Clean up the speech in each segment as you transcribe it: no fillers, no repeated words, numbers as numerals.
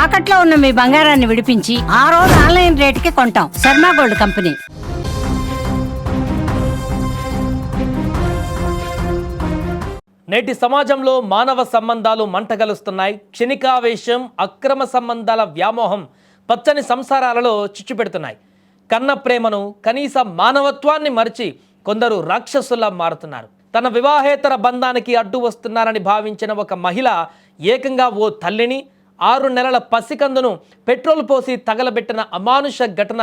తాకట్లో ఉన్న మీ బంగారాన్ని విడిపించి ఆ రోజు ఆన్లైన్ రేటుకి కొంటాం. Sharma gold company. నేటి సమాజంలో మానవ సంబంధాలు మంటగలుస్తున్నాయి. క్షణికావేశం, అక్రమ సంబంధాల వ్యామోహం పచ్చని సంసారాలలో చిచ్చుపెడుతున్నాయి. కన్న ప్రేమను, కనీస మానవత్వాన్ని మరిచి కొందరు రాక్షసుల్లా మారుతున్నారు. తన వివాహేతర బంధానికి అడ్డు వస్తున్నారని భావించిన ఒక మహిళ ఏకంగా ఓ తల్లిని, 6 నెలల పసికందును పెట్రోల్ పోసి తగలబెట్టిన అమానుష ఘటన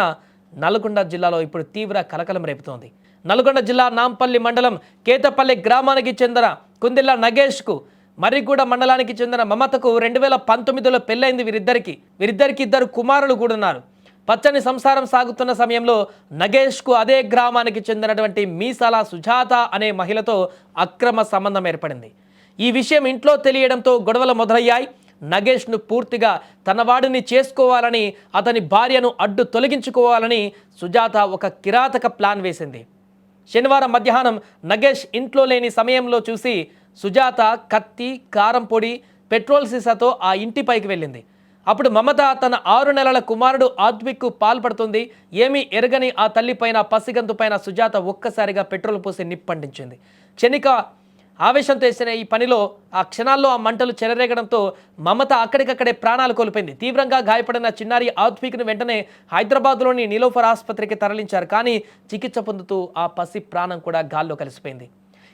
నల్గొండ జిల్లాలో ఇప్పుడు తీవ్ర కలకలం రేపుతోంది. నల్గొండ జిల్లా నాంపల్లి మండలం కేతపల్లి గ్రామానికి చెందిన కుందిళ్ళ నగేష్కు, మర్రిగూడ మండలానికి చెందిన మమతకు 2019లో పెళ్ళైంది. వీరిద్దరికి 2 కుమారులు కూడా ఉన్నారు. పచ్చని సంసారం సాగుతున్న సమయంలో నగేష్కు అదే గ్రామానికి చెందినటువంటి మీసాల సుజాత అనే మహిళతో అక్రమ సంబంధం ఏర్పడింది. ఈ విషయం ఇంట్లో తెలియడంతో గొడవలు మొదలయ్యాయి. నగేష్ను పూర్తిగా తన వాడిని చేసుకోవాలని, అతని భార్యను అడ్డు తొలగించుకోవాలని సుజాత ఒక కిరాతక ప్లాన్ వేసింది. శనివారం మధ్యాహ్నం నగేష్ ఇంట్లో లేని సమయంలో చూసి సుజాత కత్తి, కారం పొడి, పెట్రోల్ సీసాతో ఆ ఇంటిపైకి వెళ్ళింది. అప్పుడు మమత తన 6 నెలల కుమారుడు ఆద్విక్కు పాల్పడుతుంది. ఏమీ ఎరగని ఆ తల్లిపైన, పసిగంతు పైన సుజాత ఒక్కసారిగా పెట్రోల్ పోసి నిప్పండించింది. క్షణిక ఆవేశంతో చేసిన ఈ పనిలో ఆ క్షణాల్లో ఆ మంటలు చెలరేగడంతో మమత అక్కడికక్కడే ప్రాణాలు కోల్పోయింది. తీవ్రంగా గాయపడిన చిన్నారి ఆద్విక్ను వెంటనే హైదరాబాద్లోని నీలోఫర్ ఆసుపత్రికి తరలించారు. కానీ చికిత్స పొందుతూ ఆ పసి ప్రాణం కూడా గాల్లో కలిసిపోయింది.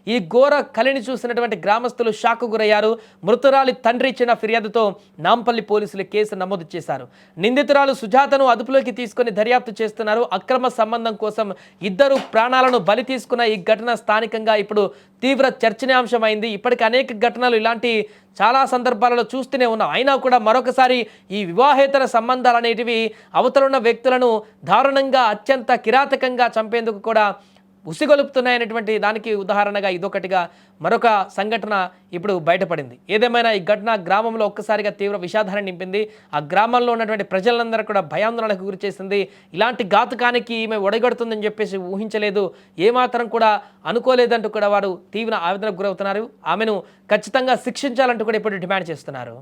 ఈ ఘోర కలిని చూసినటువంటి గ్రామస్తులు షాక్కు గురయ్యారు. మృతురాలి తండ్రి ఇచ్చిన ఫిర్యాదుతో నాంపల్లి పోలీసులు కేసు నమోదు చేశారు. నిందితురాలు సుజాతను అదుపులోకి తీసుకుని దర్యాప్తు చేస్తున్నారు. అక్రమ సంబంధం కోసం 2 ప్రాణాలను బలి తీసుకున్న ఈ ఘటన స్థానికంగా ఇప్పుడు తీవ్ర చర్చనీయాంశమైంది. ఇప్పటికి అనేక ఘటనలు ఇలాంటి చాలా సందర్భాలలో చూస్తూనే ఉన్నాం. అయినా కూడా మరొకసారి ఈ వివాహేతర సంబంధాలు అనేటివి అవతలున్న వ్యక్తులను దారుణంగా, అత్యంత కిరాతకంగా చంపేందుకు కూడా ఉసిగొలుపుతున్నాయనేటువంటి దానికి ఉదాహరణగా ఇదొకటిగా మరొక సంఘటన ఇప్పుడు బయటపడింది. ఏదేమైనా ఈ ఘటన గ్రామంలో ఒక్కసారిగా తీవ్ర విషాదాన్ని నింపింది. ఆ గ్రామంలో ఉన్నటువంటి ప్రజలందరూ కూడా భయాందోళనకు గురి చేసింది. ఇలాంటి ఘాతుకానికి ఈమె ఒడగడుతుందని చెప్పేసి ఊహించలేదు, ఏమాత్రం కూడా అనుకోలేదంటూ కూడా వారు తీవ్ర ఆవేదనకు గురవుతున్నారు. ఆమెను ఖచ్చితంగా శిక్షించాలంటూ కూడా ఇప్పుడు డిమాండ్ చేస్తున్నారు.